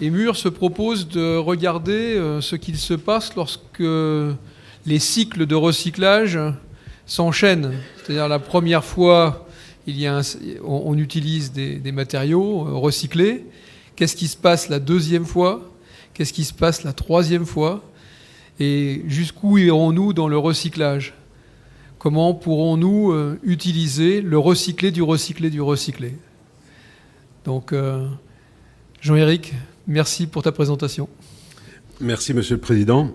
Mur se propose de regarder ce qu'il se passe lorsque les cycles de recyclage s'enchaînent. C'est-à-dire la première fois, on utilise des matériaux recyclés. Qu'est-ce qui se passe la deuxième fois? Qu'est-ce qui se passe la troisième fois? Et jusqu'où irons-nous dans le recyclage? Comment pourrons-nous utiliser le recyclé du recyclé du recyclé? Donc, Jean-Éric, merci pour ta présentation. Merci, Monsieur le Président.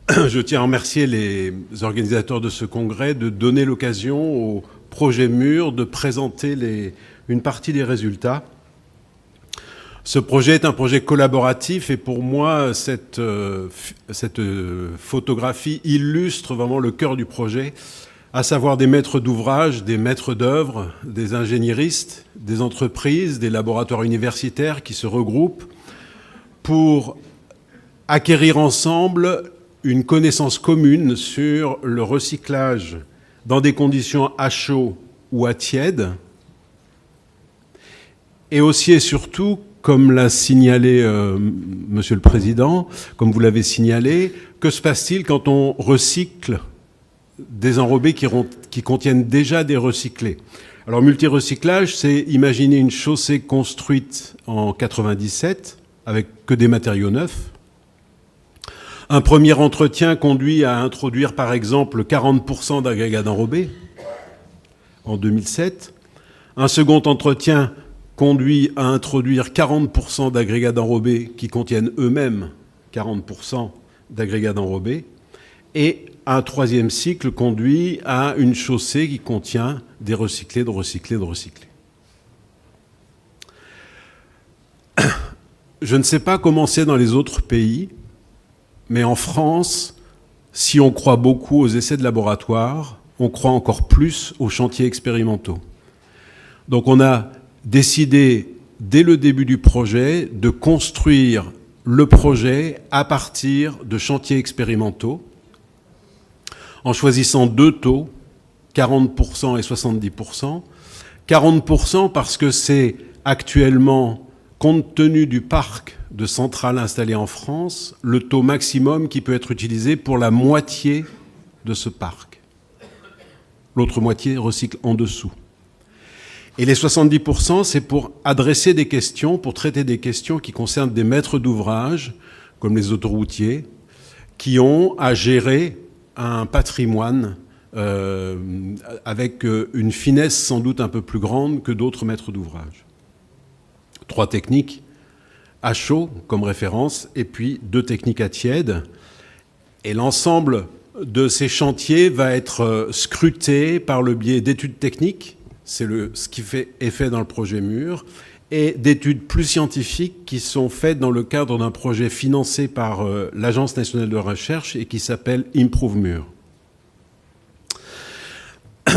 Je tiens à remercier les organisateurs de ce congrès de donner l'occasion au projet Mur de présenter une partie des résultats. Ce projet est un projet collaboratif et pour moi, cette photographie illustre vraiment le cœur du projet, à savoir des maîtres d'ouvrage, des maîtres d'œuvre, des ingénieristes, des entreprises, des laboratoires universitaires qui se regroupent pour acquérir ensemble une connaissance commune sur le recyclage dans des conditions à chaud ou à tiède, et aussi et surtout, comme l'a signalé Monsieur le Président, comme vous l'avez signalé, que se passe-t-il quand on recycle des enrobés qui contiennent déjà des recyclés? Alors, multirecyclage, c'est imaginer une chaussée construite en 97 avec que des matériaux neufs. Un premier entretien conduit à introduire, par exemple, 40% d'agrégats d'enrobés en 2007. Un second entretien conduit à introduire 40% d'agrégats d'enrobés qui contiennent eux-mêmes 40% d'agrégats d'enrobés. Et un troisième cycle conduit à une chaussée qui contient des recyclés, de recyclés, de recyclés. Je ne sais pas comment c'est dans les autres pays, mais en France, si on croit beaucoup aux essais de laboratoire, on croit encore plus aux chantiers expérimentaux. Donc on a décidé, dès le début du projet, de construire le projet à partir de chantiers expérimentaux, en choisissant deux taux, 40% et 70%. 40% parce que c'est actuellement, compte tenu du parc de centrales installées en France, le taux maximum qui peut être utilisé pour la moitié de ce parc. L'autre moitié recycle en dessous. Et les 70%, c'est pour adresser des questions, pour traiter des questions qui concernent des maîtres d'ouvrage, comme les autoroutiers, qui ont à gérer un patrimoine avec une finesse sans doute un peu plus grande que d'autres maîtres d'ouvrage. 3 techniques à chaud comme référence et puis 2 techniques à tiède. Et l'ensemble de ces chantiers va être scruté par le biais d'études techniques, c'est ce qui est fait dans le projet Mur, et d'études plus scientifiques qui sont faites dans le cadre d'un projet financé par l'Agence nationale de recherche et qui s'appelle Improve Mur.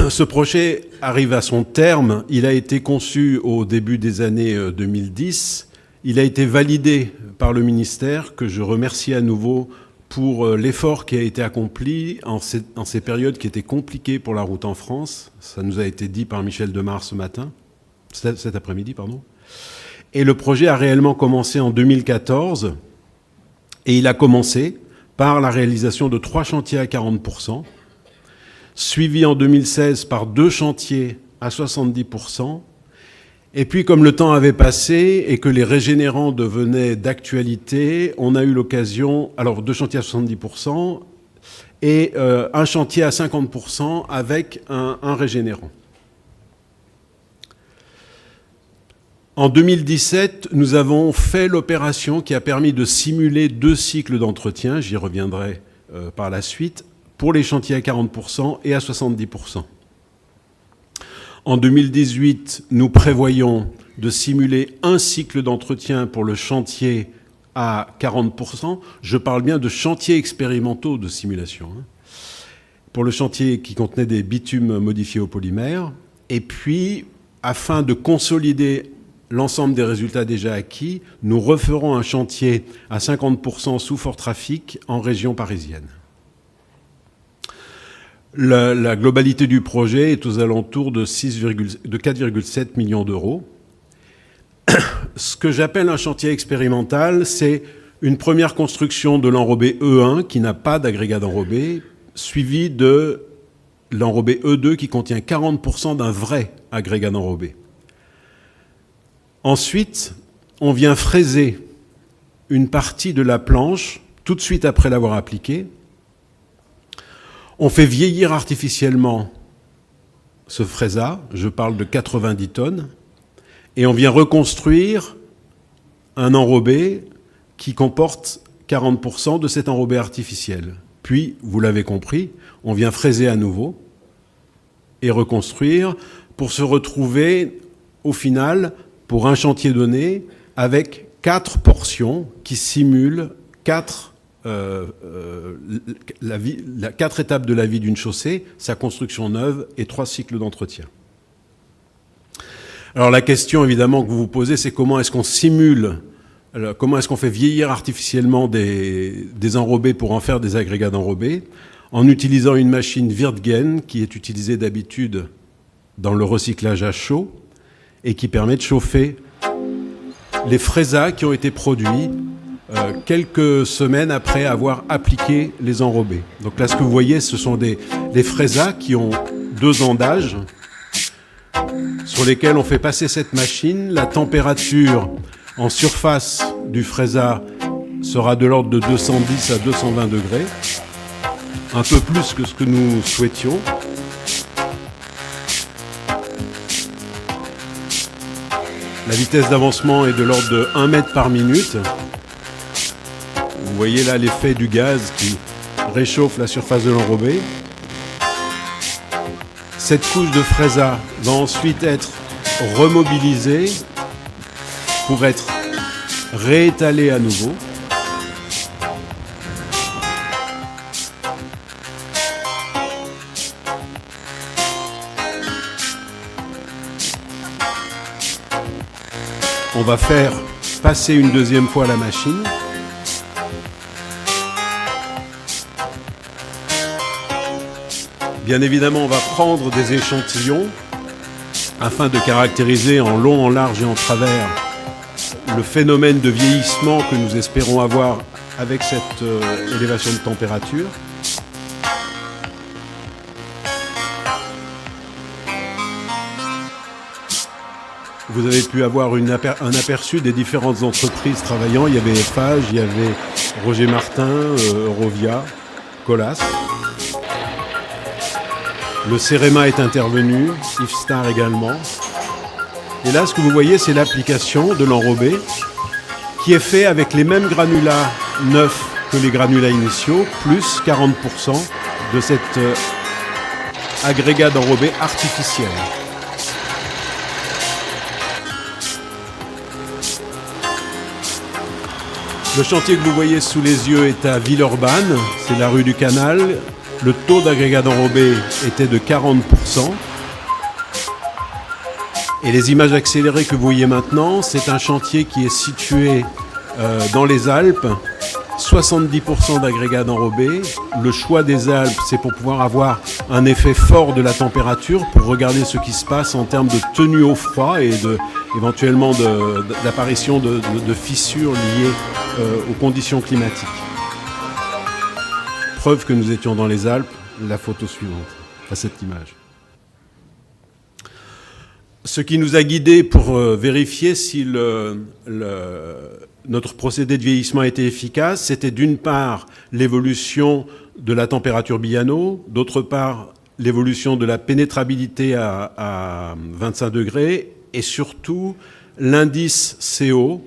Ce projet arrive à son terme. Il a été conçu au début des années 2010. Il a été validé par le ministère, que je remercie à nouveau pour l'effort qui a été accompli en ces périodes qui étaient compliquées pour la route en France. Ça nous a été dit par Michel Demar cet après-midi, pardon. Et le projet a réellement commencé en 2014. Et il a commencé par la réalisation de 3 chantiers à 40%, suivi en 2016 par 2 chantiers à 70%. Et puis, comme le temps avait passé et que les régénérants devenaient d'actualité, on a eu l'occasion, alors 2 chantiers à 70% et un chantier à 50% avec un régénérant. En 2017, nous avons fait l'opération qui a permis de simuler 2 cycles d'entretien, j'y reviendrai par la suite, pour les chantiers à 40% et à 70%. En 2018, nous prévoyons de simuler un cycle d'entretien pour le chantier à 40%. Je parle bien de chantiers expérimentaux de simulation. Pour le chantier qui contenait des bitumes modifiés au polymère. Et puis, afin de consolider l'ensemble des résultats déjà acquis, nous referons un chantier à 50% sous fort trafic en région parisienne. La globalité du projet est aux alentours de 4,7 millions d'euros. Ce que j'appelle un chantier expérimental, c'est une première construction de l'enrobé E1 qui n'a pas d'agrégat d'enrobé, suivi de l'enrobé E2 qui contient 40% d'un vrai agrégat d'enrobé. Ensuite, on vient fraiser une partie de la planche tout de suite après l'avoir appliquée. On fait vieillir artificiellement ce fraisa, je parle de 90 tonnes, et on vient reconstruire un enrobé qui comporte 40% de cet enrobé artificiel. Puis, vous l'avez compris, on vient fraiser à nouveau et reconstruire pour se retrouver, au final, pour un chantier donné, avec 4 portions qui simulent 4 étapes de la vie d'une chaussée, sa construction neuve et 3 cycles d'entretien. Alors la question évidemment que vous vous posez, c'est comment est-ce qu'on simule, comment est-ce qu'on fait vieillir artificiellement des enrobés pour en faire des agrégats d'enrobés, en utilisant une machine Wirtgen qui est utilisée d'habitude dans le recyclage à chaud et qui permet de chauffer les fraisas qui ont été produits quelques semaines après avoir appliqué les enrobés. Donc là, ce que vous voyez, ce sont des fraisas qui ont 2 ans d'âge, sur lesquels on fait passer cette machine. La température en surface du fraisa sera de l'ordre de 210 à 220 degrés, un peu plus que ce que nous souhaitions. La vitesse d'avancement est de l'ordre de 1 mètre par minute. Vous voyez là l'effet du gaz qui réchauffe la surface de l'enrobé. Cette couche de fraisa va ensuite être remobilisée pour être réétalée à nouveau. On va faire passer une deuxième fois la machine. Bien évidemment, on va prendre des échantillons afin de caractériser en long, en large et en travers le phénomène de vieillissement que nous espérons avoir avec cette élévation de température. Vous avez pu avoir un aperçu des différentes entreprises travaillant. Il y avait Eiffage, il y avait Roger Martin, Eurovia, Colas. Le Cerema est intervenu, Ifstar également. Et là, ce que vous voyez, c'est l'application de l'enrobé qui est fait avec les mêmes granulats neufs que les granulats initiaux, plus 40% de cet agrégat d'enrobé artificiel. Le chantier que vous voyez sous les yeux est à Villeurbanne, c'est la rue du Canal. Le taux d'agrégat d'enrobé était de 40%. Et les images accélérées que vous voyez maintenant, c'est un chantier qui est situé dans les Alpes. 70% d'agrégats d'enrobé. Le choix des Alpes, c'est pour pouvoir avoir un effet fort de la température, pour regarder ce qui se passe en termes de tenue au froid et éventuellement d'apparition de fissures liées aux conditions climatiques. Preuve que nous étions dans les Alpes, la photo suivante, à cette image. Ce qui nous a guidés pour vérifier si notre procédé de vieillissement était efficace, c'était d'une part l'évolution de la température Billano, d'autre part l'évolution de la pénétrabilité à 25 degrés, et surtout l'indice CO,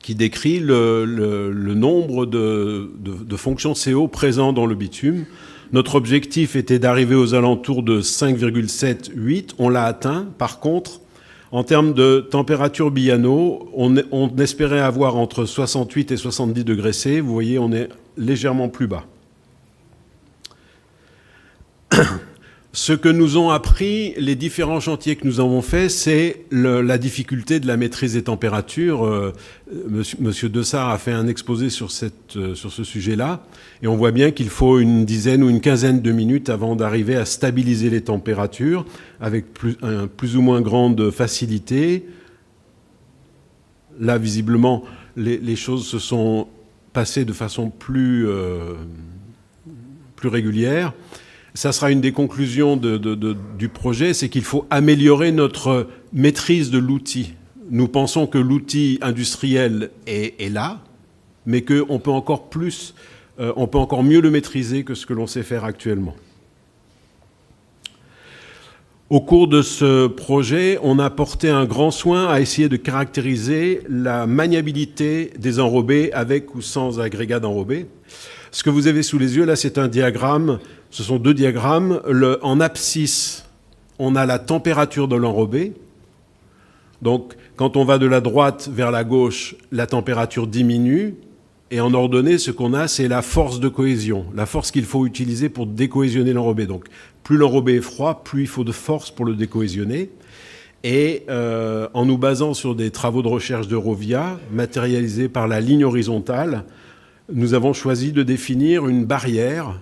qui décrit le nombre de fonctions CO présents dans le bitume. Notre objectif était d'arriver aux alentours de 5,78. On l'a atteint. Par contre, en termes de température Billano, on espérait avoir entre 68 et 70 degrés C. Vous voyez, on est légèrement plus bas. Ce que nous ont appris les différents chantiers que nous avons faits, c'est la difficulté de la maîtrise des températures. Monsieur Dessart a fait un exposé sur ce sujet-là, et on voit bien qu'il faut une dizaine ou une quinzaine de minutes avant d'arriver à stabiliser les températures avec plus ou moins grande facilité. Là, visiblement, les choses se sont passées de façon plus régulière. Ça sera une des conclusions du projet, c'est qu'il faut améliorer notre maîtrise de l'outil. Nous pensons que l'outil industriel est là, mais qu'on peut encore mieux le maîtriser que ce que l'on sait faire actuellement. Au cours de ce projet, on a porté un grand soin à essayer de caractériser la maniabilité des enrobés avec ou sans agrégat d'enrobés. Ce que vous avez sous les yeux, là, c'est un diagramme. Ce sont deux diagrammes. En abscisse, on a la température de l'enrobé. Donc, quand on va de la droite vers la gauche, la température diminue. Et en ordonnée, ce qu'on a, c'est la force de cohésion, la force qu'il faut utiliser pour décohésionner l'enrobé. Donc, plus l'enrobé est froid, plus il faut de force pour le décohésionner. Et en nous basant sur des travaux de recherche d'Eurovia, matérialisés par la ligne horizontale, nous avons choisi de définir une barrière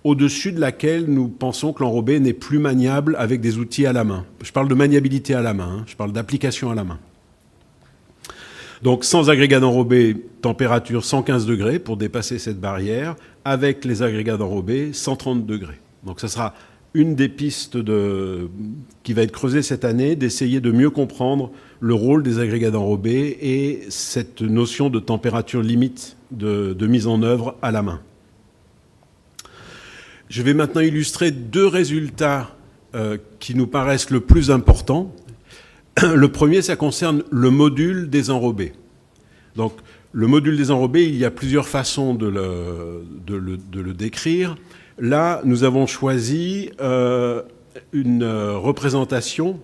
au-dessus de laquelle nous pensons que l'enrobé n'est plus maniable avec des outils à la main. Je parle de maniabilité à la main, je parle d'application à la main. Donc sans agrégat d'enrobé, température 115 degrés pour dépasser cette barrière, avec les agrégats d'enrobé, 130 degrés. Donc ça sera une des pistes qui va être creusée cette année, d'essayer de mieux comprendre le rôle des agrégats d'enrobé et cette notion de température limite de mise en œuvre à la main. Je vais maintenant illustrer deux résultats qui nous paraissent le plus importants. Le premier, ça concerne le module des enrobés. Donc, le module des enrobés, il y a plusieurs façons de le décrire. Là, nous avons choisi une représentation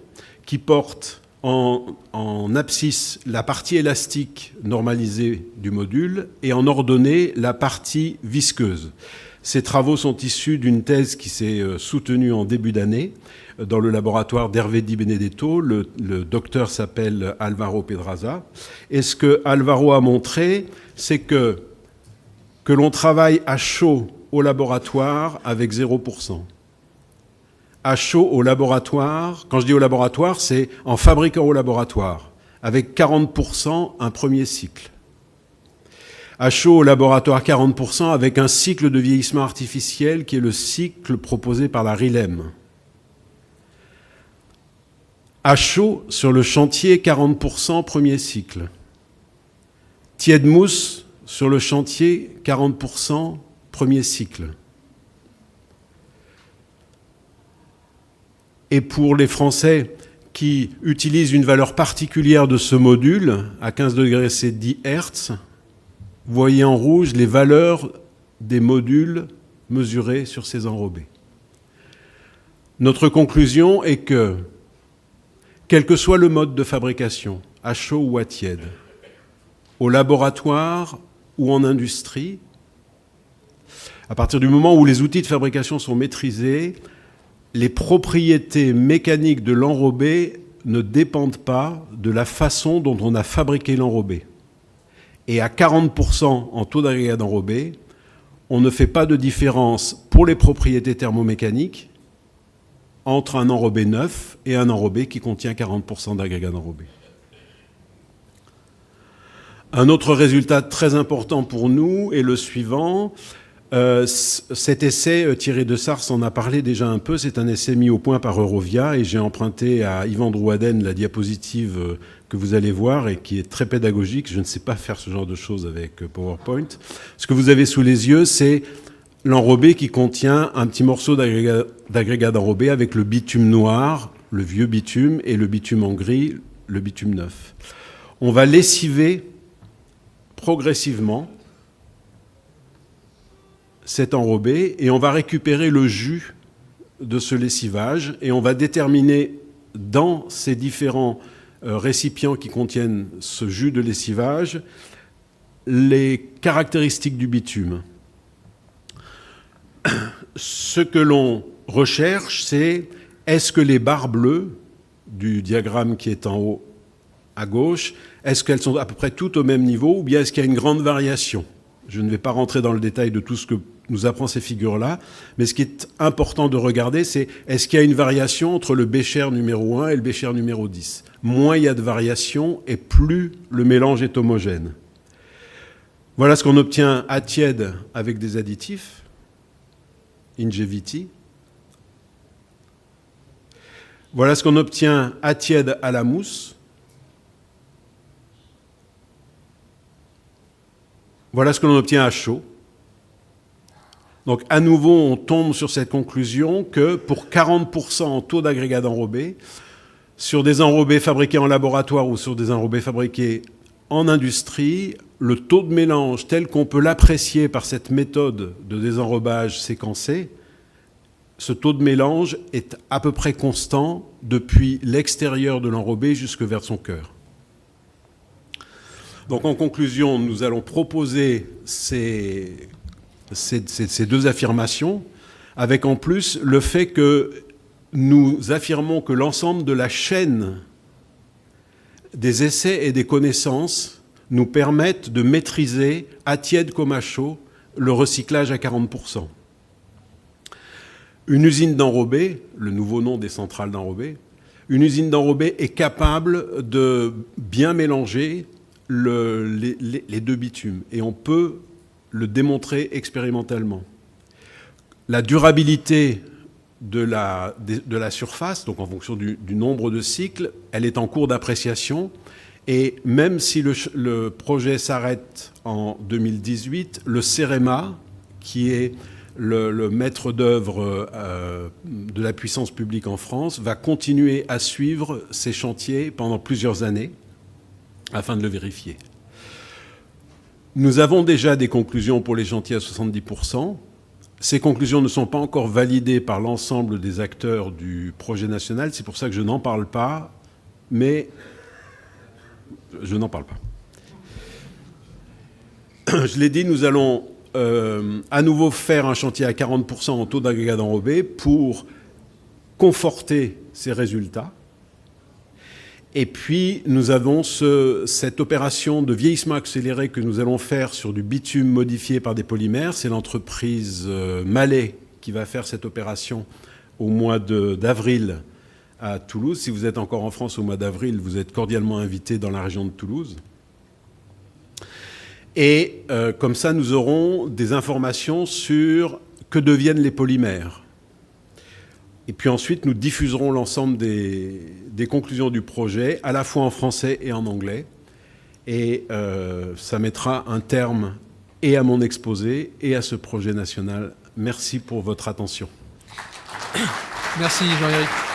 qui porte en abscisse la partie élastique normalisée du module et en ordonnée la partie visqueuse. Ces travaux sont issus d'une thèse qui s'est soutenue en début d'année dans le laboratoire d'Hervé Di Benedetto. Le docteur s'appelle Alvaro Pedraza. Et ce que Alvaro a montré, c'est que l'on travaille à chaud au laboratoire avec 0%. À chaud au laboratoire, quand je dis au laboratoire, c'est en fabriquant au laboratoire, avec 40% un premier cycle. À chaud au laboratoire 40% avec un cycle de vieillissement artificiel qui est le cycle proposé par la RILEM. À chaud sur le chantier 40% premier cycle. Tiède mousse sur le chantier 40% premier cycle. Et pour les Français qui utilisent une valeur particulière de ce module, à 15 degrés c'est 10 Hz, vous voyez en rouge les valeurs des modules mesurés sur ces enrobés. Notre conclusion est que, quel que soit le mode de fabrication, à chaud ou à tiède, au laboratoire ou en industrie, à partir du moment où les outils de fabrication sont maîtrisés, les propriétés mécaniques de l'enrobé ne dépendent pas de la façon dont on a fabriqué l'enrobé. Et à 40% en taux d'agrégat d'enrobé, on ne fait pas de différence pour les propriétés thermomécaniques entre un enrobé neuf et un enrobé qui contient 40% d'agrégat d'enrobé. Un autre résultat très important pour nous est le suivant. Cet essai, Thierry Dessars en a parlé déjà un peu, c'est un essai mis au point par Eurovia et j'ai emprunté à Yvan Drouaden la diapositive que vous allez voir et qui est très pédagogique. Je ne sais pas faire ce genre de choses avec PowerPoint. Ce que vous avez sous les yeux, c'est l'enrobé qui contient un petit morceau d'agrégat d'enrobé avec le bitume noir, le vieux bitume, et le bitume en gris, le bitume neuf. On va lessiver progressivement cet enrobé et on va récupérer le jus de ce lessivage et on va déterminer dans ces différents récipients qui contiennent ce jus de lessivage les caractéristiques du bitume. Ce que l'on recherche, c'est est-ce que les barres bleues du diagramme qui est en haut à gauche, est-ce qu'elles sont à peu près toutes au même niveau ou bien est-ce qu'il y a une grande variation ? Je ne vais pas rentrer dans le détail de tout ce que nous apprend ces figures-là. Mais ce qui est important de regarder, c'est est-ce qu'il y a une variation entre le Bécher numéro 1 et le Bécher numéro 10 ? Moins il y a de variation et plus le mélange est homogène. Voilà ce qu'on obtient à tiède avec des additifs, Ingevity. Voilà ce qu'on obtient à tiède à la mousse. Voilà ce que l'on obtient à chaud. Donc à nouveau, on tombe sur cette conclusion que pour 40% en taux d'agrégat d'enrobé, sur des enrobés fabriqués en laboratoire ou sur des enrobés fabriqués en industrie, le taux de mélange tel qu'on peut l'apprécier par cette méthode de désenrobage séquencé, ce taux de mélange est à peu près constant depuis l'extérieur de l'enrobé jusque vers son cœur. Donc en conclusion, nous allons proposer ces deux affirmations, avec en plus le fait que nous affirmons que l'ensemble de la chaîne des essais et des connaissances nous permettent de maîtriser, à tiède comme à chaud, le recyclage à 40%. Une usine d'enrobé, le nouveau nom des centrales d'enrobé, une usine d'enrobé est capable de bien mélanger les deux bitumes, et on peut le démontrer expérimentalement. La durabilité de la surface, donc en fonction du nombre de cycles, elle est en cours d'appréciation, et même si le projet s'arrête en 2018, le CEREMA, qui est le maître d'œuvre de la puissance publique en France, va continuer à suivre ces chantiers pendant plusieurs années, afin de le vérifier. Nous avons déjà des conclusions pour les chantiers à 70%. Ces conclusions ne sont pas encore validées par l'ensemble des acteurs du projet national. C'est pour ça que je n'en parle pas, mais je n'en parle pas. Je l'ai dit, nous allons à nouveau faire un chantier à 40% en taux d'agrégat d'enrobé pour conforter ces résultats. Et puis, nous avons cette opération de vieillissement accéléré que nous allons faire sur du bitume modifié par des polymères. C'est l'entreprise Mallet qui va faire cette opération au mois d'avril à Toulouse. Si vous êtes encore en France au mois d'avril, vous êtes cordialement invités dans la région de Toulouse. Et comme ça, nous aurons des informations sur que deviennent les polymères. Et puis ensuite, nous diffuserons l'ensemble des conclusions du projet, à la fois en français et en anglais. Et ça mettra un terme et à mon exposé et à ce projet national. Merci pour votre attention. Merci Jean-Éric.